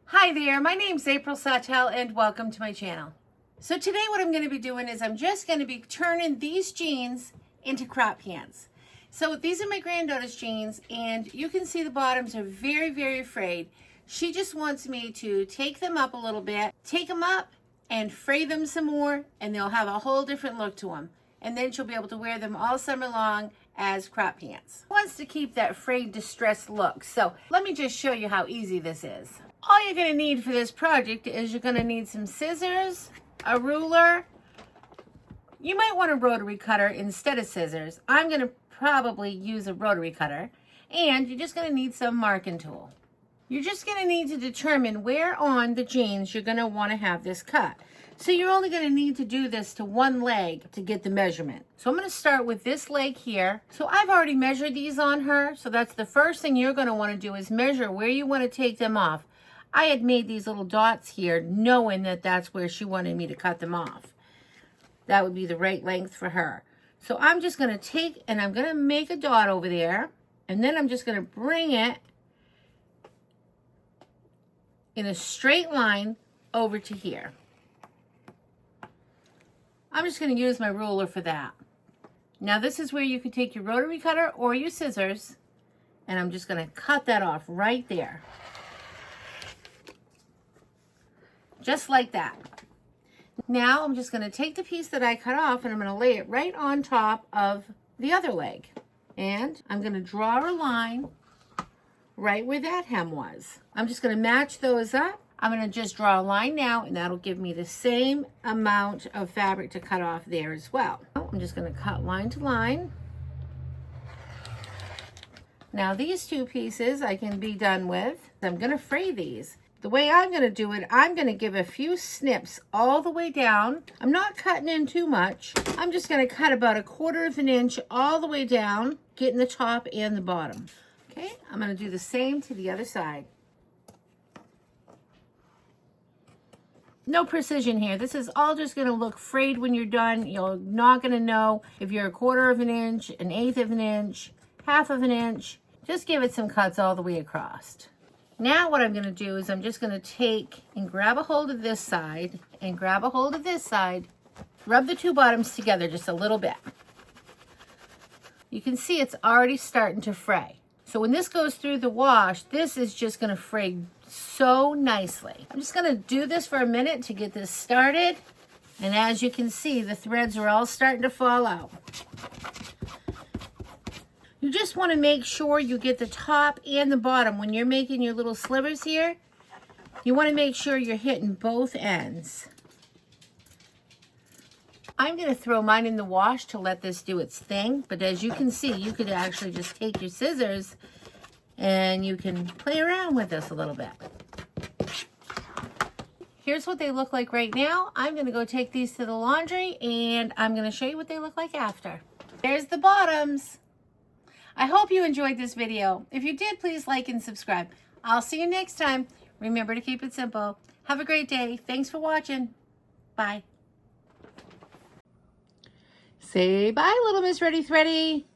Hi there, my name's April Sawtelle and welcome to my channel. So today what I'm going to be doing is I'm just going to be turning these jeans into crop pants. So these are my granddaughter's jeans and you can see the bottoms are very frayed. She just wants me to take them up a little bit, take them up and fray them some more, and they'll have a whole different look to them. And then she'll be able to wear them all summer long as crop pants. She wants to keep that frayed, distressed look. So let me just show you how easy this is. All you're going to need for this project is you're going to need some scissors, a ruler. You might want a rotary cutter instead of scissors. I'm going to probably use a rotary cutter. And you're just going to need some marking tool. You're just going to need to determine where on the jeans you're going to want to have this cut. So you're only going to need to do this to one leg to get the measurement. So I'm going to start with this leg here. So I've already measured these on her. So that's the first thing you're going to want to do is measure where you want to take them off. I had made these little dots here knowing that that's where she wanted me to cut them off. That would be the right length for her. So I'm just going to take and I'm going to make a dot over there. And then I'm just going to bring it in a straight line over to here. I'm just going to use my ruler for that. Now this is where you could take your rotary cutter or your scissors, and I'm just going to cut that off right there. Just like that. Now I'm just going to take the piece that I cut off and I'm going to lay it right on top of the other leg. And I'm going to draw a line right where that hem was. I'm just going to match those up. I'm going to just draw a line now, and that'll give me the same amount of fabric to cut off there as well. I'm just going to cut line to line. Now these two pieces I can be done with. I'm going to fray these. The way I'm going to do it, I'm going to give a few snips all the way down. I'm not cutting in too much. I'm just going to cut about 1/4 of an inch all the way down, getting the top and the bottom. Okay, I'm going to do the same to the other side. No precision here. This is all just going to look frayed when you're done. You're not going to know if you're 1/4 of an inch, 1/8 of an inch, 1/2 of an inch. Just give it some cuts all the way across. Now what I'm going to do is I'm just going to take and grab a hold of this side and grab a hold of this side. Rub the two bottoms together just a little bit. You can see it's already starting to fray. So when this goes through the wash, this is just going to fray so nicely. I'm just going to do this for a minute to get this started. And as you can see, the threads are all starting to fall out. You just want to make sure you get the top and the bottom. When you're making your little slivers here, you want to make sure you're hitting both ends. I'm going to throw mine in the wash to let this do its thing. But as you can see, you could actually just take your scissors and you can play around with this a little bit. Here's what they look like right now. I'm going to go take these to the laundry and I'm going to show you what they look like after. There's the bottoms. I hope you enjoyed this video. If you did, please like and subscribe. I'll see you next time. Remember to keep it simple. Have a great day. Thanks for watching. Bye. Say bye, little Miss Reddy Thready.